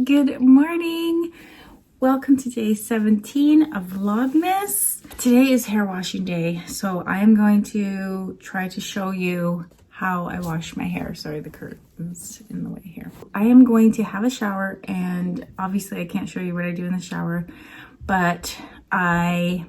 Good morning. Welcome to day 17 of Vlogmas. Today is hair washing day, so I am going to try to show you how I wash my hair. Sorry, the curtain's in the way here. I am going to have a shower, and obviously I can't show you what I do in the shower, but I'll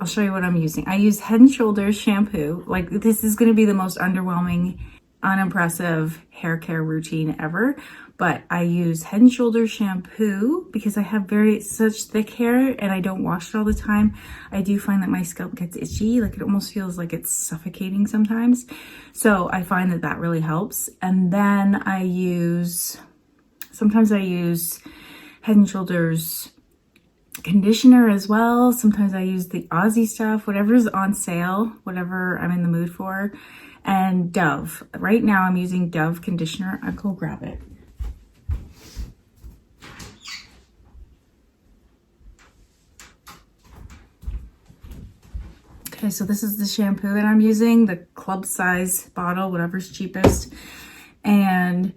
show you what I'm using. I use Head & Shoulders shampoo. Like, this is going to be the most underwhelming, unimpressive hair care routine ever, but I use Head & Shoulders shampoo because I have such thick hair and I don't wash it all the time. I do find that my scalp gets itchy, like it almost feels like it's suffocating sometimes. So I find that that really helps. And then sometimes I use Head & Shoulders conditioner as well. Sometimes I use the Aussie stuff, whatever's on sale, whatever I'm in the mood for. And Dove. Right now I'm using Dove conditioner. I'll go grab it. Okay, so this is the shampoo that I'm using, the club size bottle, whatever's cheapest. And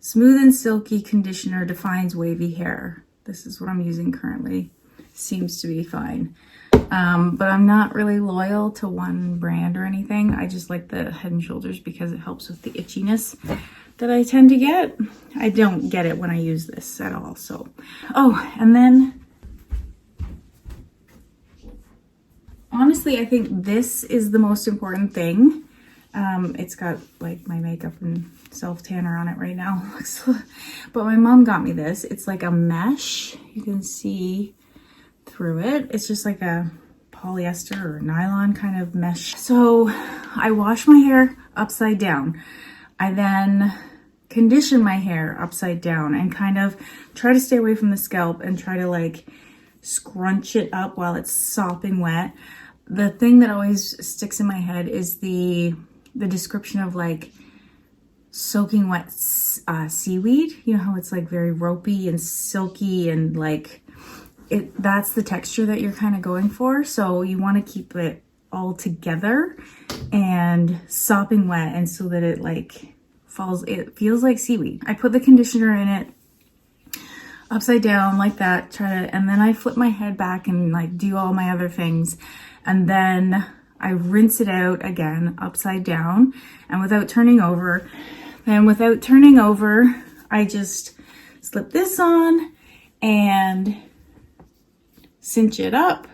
Smooth and Silky Conditioner defines wavy hair. This is what I'm using currently. Seems to be fine. But I'm not really loyal to one brand or anything. I just like the Head & Shoulders because it helps with the itchiness that I tend to get. I don't get it when I use this at all. So, oh, and then honestly, I think this is the most important thing. It's got like my makeup and self-tanner on it right now. But my mom got me this. It's like a mesh. You can see through it. It's just like a polyester or nylon kind of mesh. So I wash my hair upside down. I then condition my hair upside down and kind of try to stay away from the scalp and try to like scrunch it up while it's sopping wet. The thing that always sticks in my head is the description of like soaking wet seaweed. You know how it's like very ropey and silky and like that's the texture that you're kind of going for. So you want to keep it all together and sopping wet, and so that it like it feels like seaweed. I put the conditioner in it upside down like that, and then I flip my head back and like do all my other things, and then I rinse it out again upside down and without turning over. And without turning over, I just slip this on and cinch it up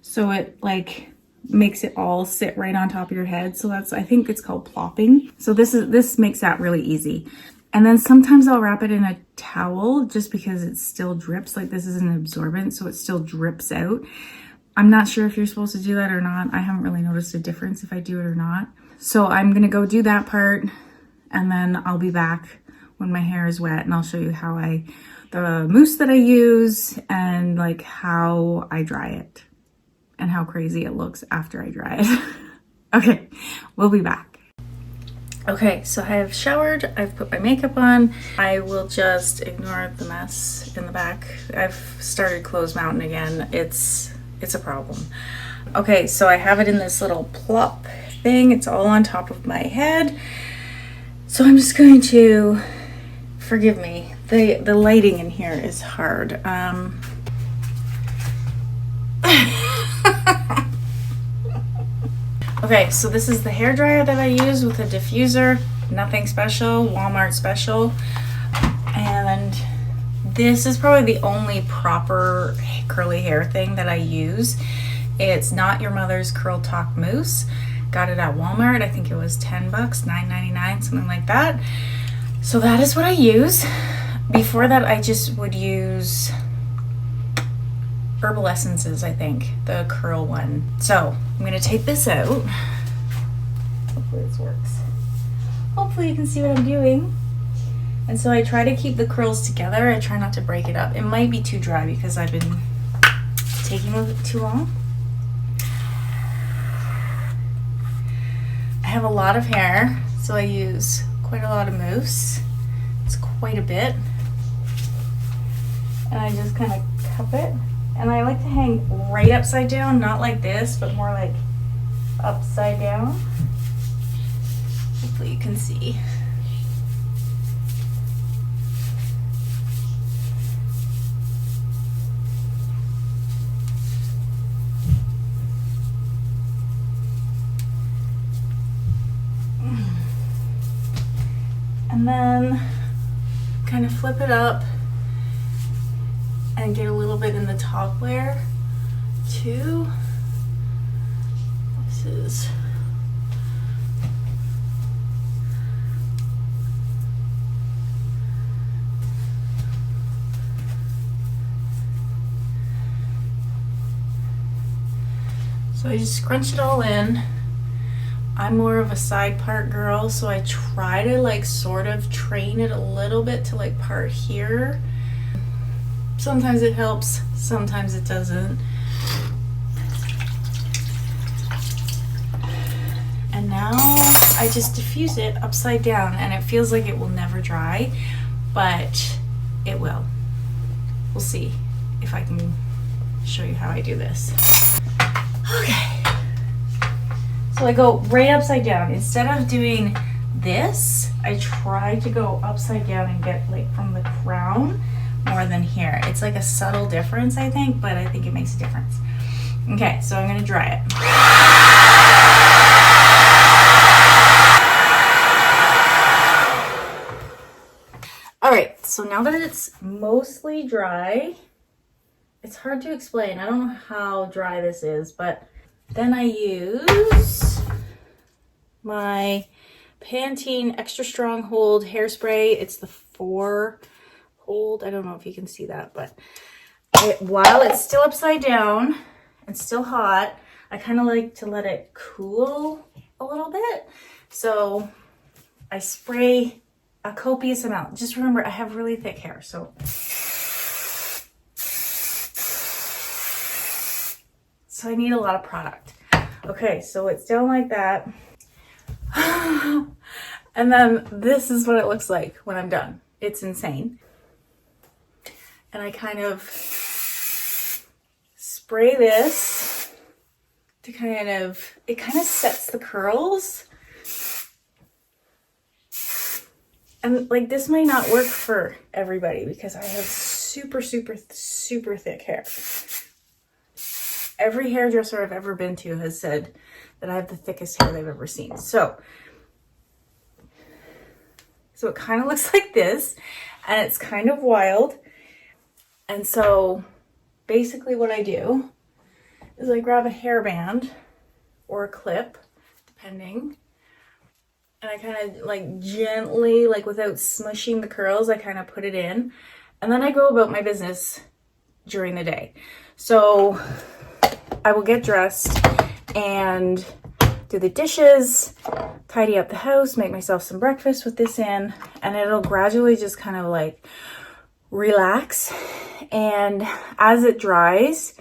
so it like makes it all sit right on top of your head. So I think it's called plopping. So this makes that really easy. And then sometimes I'll wrap it in a towel just because it still drips. Like, this is an absorbent, so it still drips out. I'm not sure if you're supposed to do that or not. I haven't really noticed a difference if I do it or not. So I'm gonna go do that part, and then I'll be back when my hair is wet and I'll show you how the mousse that I use and like how I dry it and how crazy it looks after I dry it. Okay, we'll be back. Okay, so I have showered, I've put my makeup on. I will just ignore the mess in the back. I've started clothes mountain again. It's a problem. Okay, so I have it in this little plop thing. It's all on top of my head. So I'm just going to, forgive me, the lighting in here is hard. Okay, so this is the hairdryer that I use with a diffuser. Nothing special, Walmart special. And this is probably the only proper curly hair thing that I use. It's Not Your Mother's Curl Talk Mousse. Got it at Walmart. I think it was 10 bucks, $9.99, something like that. So that is what I use. Before that, I just would use Herbal Essences, I think, the curl one. So I'm gonna take this out. Hopefully this works. Hopefully you can see what I'm doing. And so I try to keep the curls together. I try not to break it up. It might be too dry because I've been taking it too long. I have a lot of hair, so I use quite a lot of mousse. It's quite a bit. And I just kind of cup it. And I like to hang right upside down, not like this, but more like upside down. Hopefully you can see. And then kind of flip it up and get a little bit in the top layer too. This is so I just scrunch it all in. I'm more of a side part girl, so I try to like sort of train it a little bit to like part here. Sometimes it helps, sometimes it doesn't. And now I just diffuse it upside down, and it feels like it will never dry, but it will. We'll see if I can show you how I do this. Okay. So I go right upside down. Instead of doing this, I try to go upside down and get like from the crown more than here. It's like a subtle difference, I think, but I think it makes a difference. Okay, so I'm gonna dry it. All right, so now that it's mostly dry, it's hard to explain. I don't know how dry this is, but then I use my Pantene Extra Strong Hold hairspray. It's the 4 hold. I don't know if you can see that, but while it's still upside down and still hot, I kind of like to let it cool a little bit. So I spray a copious amount. Just remember, I have really thick hair, so I need a lot of product. Okay, so it's down like that. And then this is what it looks like when I'm done. It's insane. And I kind of spray this to it kind of sets the curls. And like, this might not work for everybody because I have super, super, super thick hair. Every hairdresser I've ever been to has said that I have the thickest hair they've ever seen. So it kind of looks like this, and it's kind of wild. And so basically what I do is I grab a hairband or a clip, depending, and I kind of like gently, like without smushing the curls, I kind of put it in, and then I go about my business during the day. So I will get dressed and do the dishes, tidy up the house, make myself some breakfast with this in, and it'll gradually just kind of like relax. And as it dries,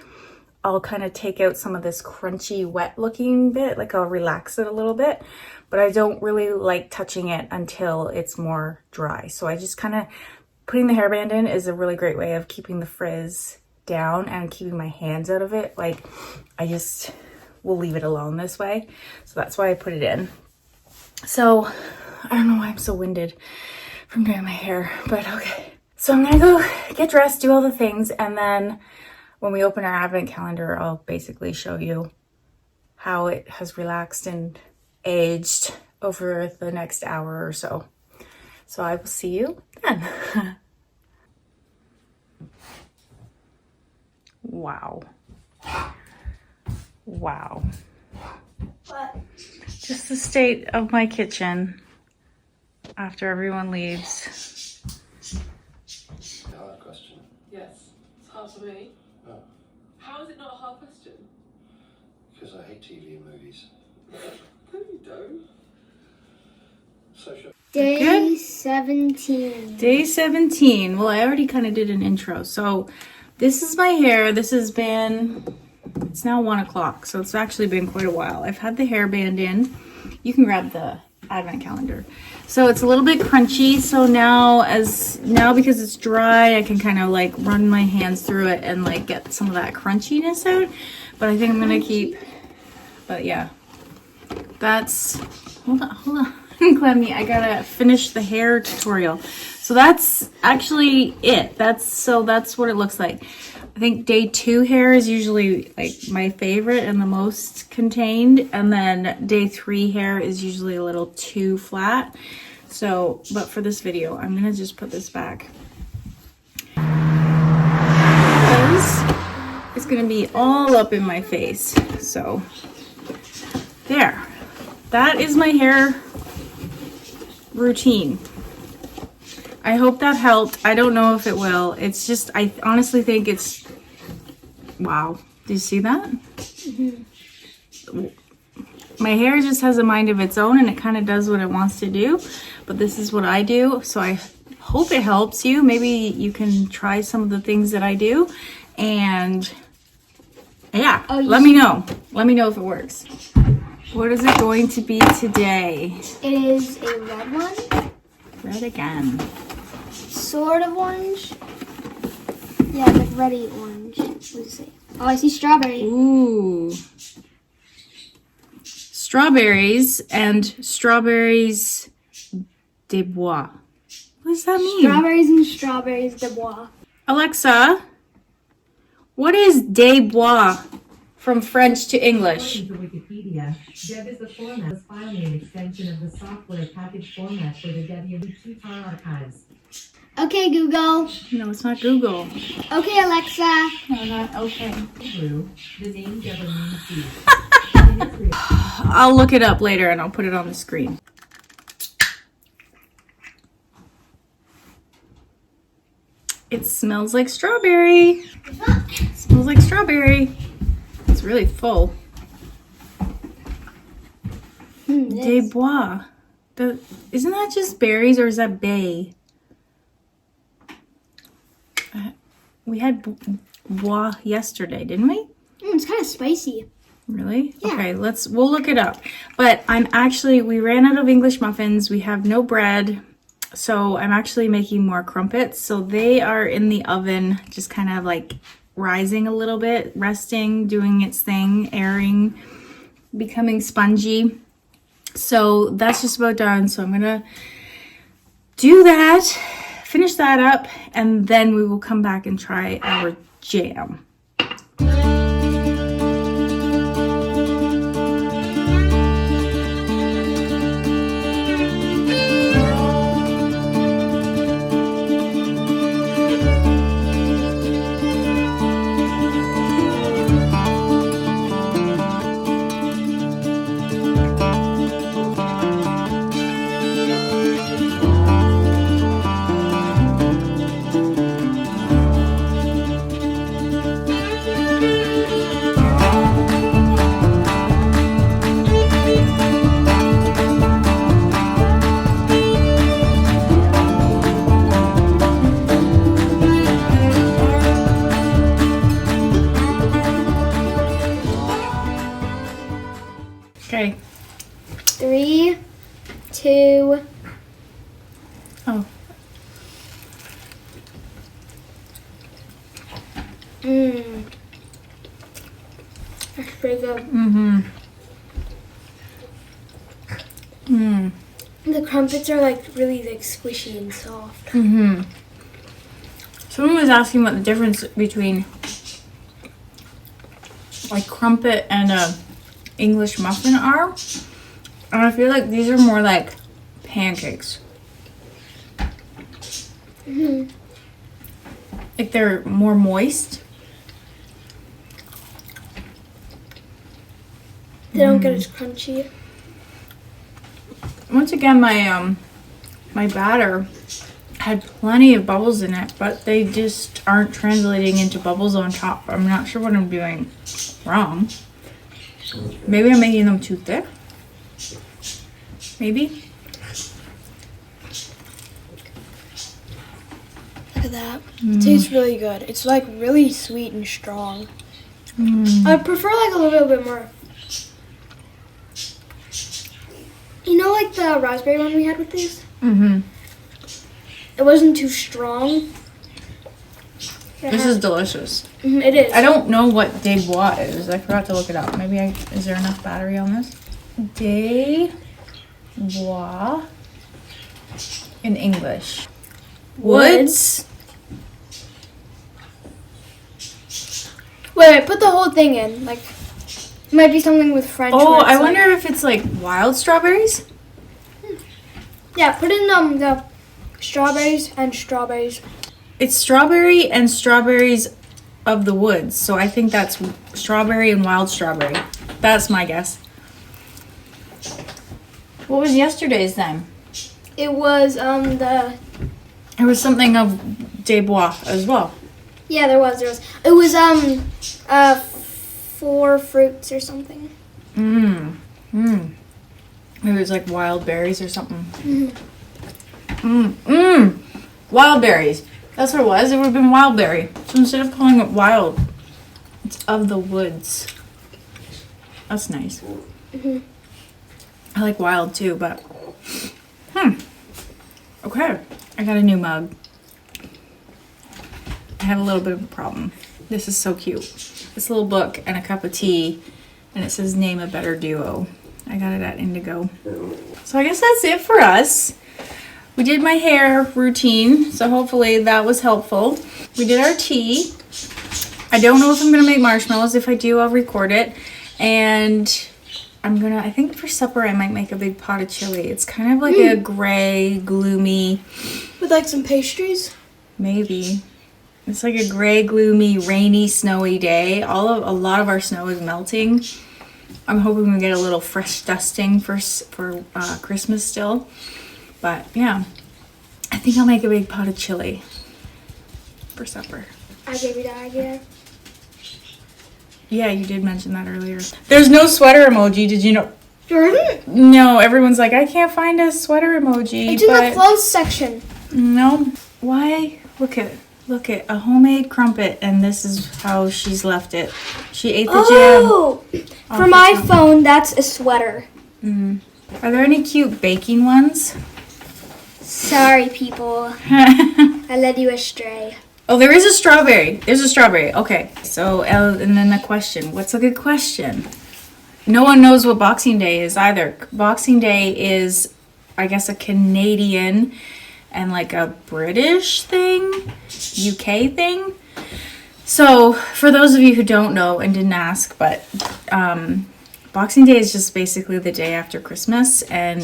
I'll kind of take out some of this crunchy, wet looking bit, like I'll relax it a little bit, but I don't really like touching it until it's more dry. So I just kind of, putting the hairband in is a really great way of keeping the frizz down and keeping my hands out of it. Like, I just will leave it alone this way. So that's why I put it in. So I don't know why I'm so winded from doing my hair, but okay. So I'm gonna go get dressed, do all the things, and then when we open our advent calendar, I'll basically show you how it has relaxed and aged over the next hour or so. So I will see you then. Wow. Wow. What? Just the state of my kitchen after everyone leaves. Hard question. Yes. It's hard for me. Oh. How is it not a hard question? Because I hate TV and movies. No, you don't. Social. Day Good. 17. Day 17. Well, I already kind of did an intro. So this is my hair. This has been, it's now 1 o'clock. So it's actually been quite a while. I've had the hairband in. You can grab the advent calendar. So it's a little bit crunchy. So now because it's dry, I can kind of like run my hands through it and like get some of that crunchiness out. But I think I'm going to keep, but yeah, that's, hold on. Clemmy, I gotta finish the hair tutorial. So that's actually it. That's what it looks like. I think day 2 hair is usually like my favorite and the most contained, and then day 3 hair is usually a little too flat. So, but for this video, I'm gonna just put this back. Because it's gonna be all up in my face. So, there. That is my hair routine. I hope that helped. I don't know if it will. It's just, I honestly think it's, wow. Do you see that? Mm-hmm. My hair just has a mind of its own and it kind of does what it wants to do. But this is what I do. So I hope it helps you. Maybe you can try some of the things that I do. And yeah, let me know. Let me know if it works. What is it going to be today? It is a red one. Red again. Sort of orange. Yeah, like reddy orange. What does it say? Oh, I see strawberry. Ooh. Strawberries and strawberries des bois. What does that mean? Strawberries and strawberries de bois. Alexa, what is des bois from French to English? According to Wikipedia, DEB is the format as file name extension of the software package format for the WT file archives. Okay, Google. No, it's not Google. Okay, Alexa. No, not okay. Hebrew, the name DEB means deep. I'll look it up later and I'll put it on the screen. It smells like strawberry. It smells like strawberry. It's really full. Des bois. Isn't that just berries or is that bay? We had bois yesterday, didn't we? It's kind of spicy. Really? Yeah. Okay, we'll look it up. But we ran out of English muffins. We have no bread. So I'm actually making more crumpets. So they are in the oven, just kind of like rising a little bit, resting, doing its thing, airing, becoming spongy. So that's just about done. So I'm gonna do that, finish that up, and then we will come back and try our jam. Okay. 3, 2. Oh. That's pretty good. Mm-hmm. Mm. The crumpets are like really like squishy and soft. Mm-hmm. Someone was asking what the difference between like crumpet and a English muffin are. And I feel like these are more like pancakes. Mm-hmm. Like they're more moist. They don't get as crunchy. Once again, my batter had plenty of bubbles in it, but they just aren't translating into bubbles on top. I'm not sure what I'm doing wrong. Maybe I'm making them too thick. Maybe. Look at that. It tastes really good. It's like really sweet and strong. I prefer like a little bit more. You know, like the raspberry one we had with these? Mm-hmm. It wasn't too strong. This is delicious. It is. I don't know what Des Bois is. I forgot to look it up. Maybe is there enough battery on this? Des Bois in English. Woods. Wait, put the whole thing in. Like, it might be something with French. Oh, where I it's wonder if it's like wild strawberries. Yeah, put in the strawberries and strawberries. It's strawberry and strawberries of the woods. So I think that's strawberry and wild strawberry. That's my guess. What was yesterday's then? It was the. It was something of Des Bois as well. Yeah, there was. It was 4 fruits or something. Maybe it was like wild berries or something. Wild berries. That's what it was. It would have been wild berry. So instead of calling it wild, it's of the woods. That's nice. I like wild too, but okay. I got a new mug. I have a little bit of a problem. This is so cute. This little book and a cup of tea, and it says name a better duo. I got it at Indigo. So I guess that's it for us. We did my hair routine, so hopefully that was helpful. We did our tea. I don't know if I'm gonna make marshmallows. If I do, I'll record it. And I think for supper I might make a big pot of chili. It's kind of like a gray, gloomy. With like some pastries? Maybe. It's like a gray, gloomy, rainy, snowy day. A lot of our snow is melting. I'm hoping we get a little fresh dusting for Christmas still. But yeah, I think I'll make a big pot of chili for supper. I gave you the idea. Yeah, you did mention that earlier. There's no sweater emoji. Did you know? There isn't? No, everyone's like, I can't find a sweater emoji. It's in the clothes section. No. Why? Look at a homemade crumpet, and this is how she's left it. She ate the jam. For my phone, that's a sweater. Are there any cute baking ones? Sorry, people. I led you astray. Oh, there is a strawberry. There's a strawberry. Okay. So, and then the question. What's a good question? No one knows what Boxing Day is either. Boxing Day is, I guess, a Canadian and like a British thing, UK thing. So, for those of you who don't know and didn't ask, but Boxing Day is just basically the day after Christmas, and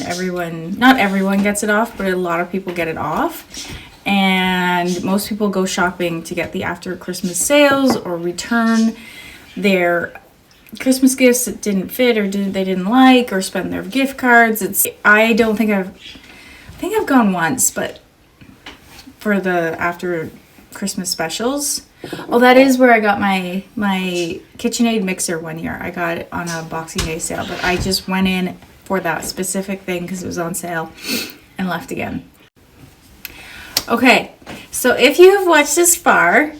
not everyone gets it off, but a lot of people get it off. And most people go shopping to get the after Christmas sales or return their Christmas gifts that didn't fit or they didn't like, or spend their gift cards. I think I've gone once, but for the after Christmas specials. Oh, that is where I got my KitchenAid mixer one year. I got it on a Boxing Day sale, but I just went in for that specific thing because it was on sale and left again. Okay, so if you have watched this far,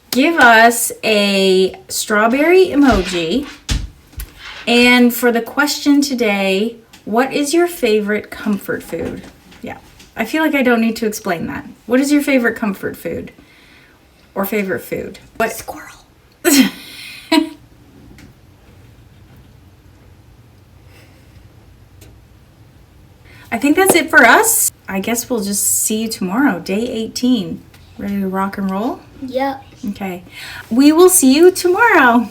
give us a strawberry emoji. And for the question today, what is your favorite comfort food? Yeah, I feel like I don't need to explain that. What is your favorite comfort food? Or favorite food? What? Squirrel. I think that's it for us. I guess we'll just see you tomorrow, day 18. Ready to rock and roll? Yep. Okay. We will see you tomorrow.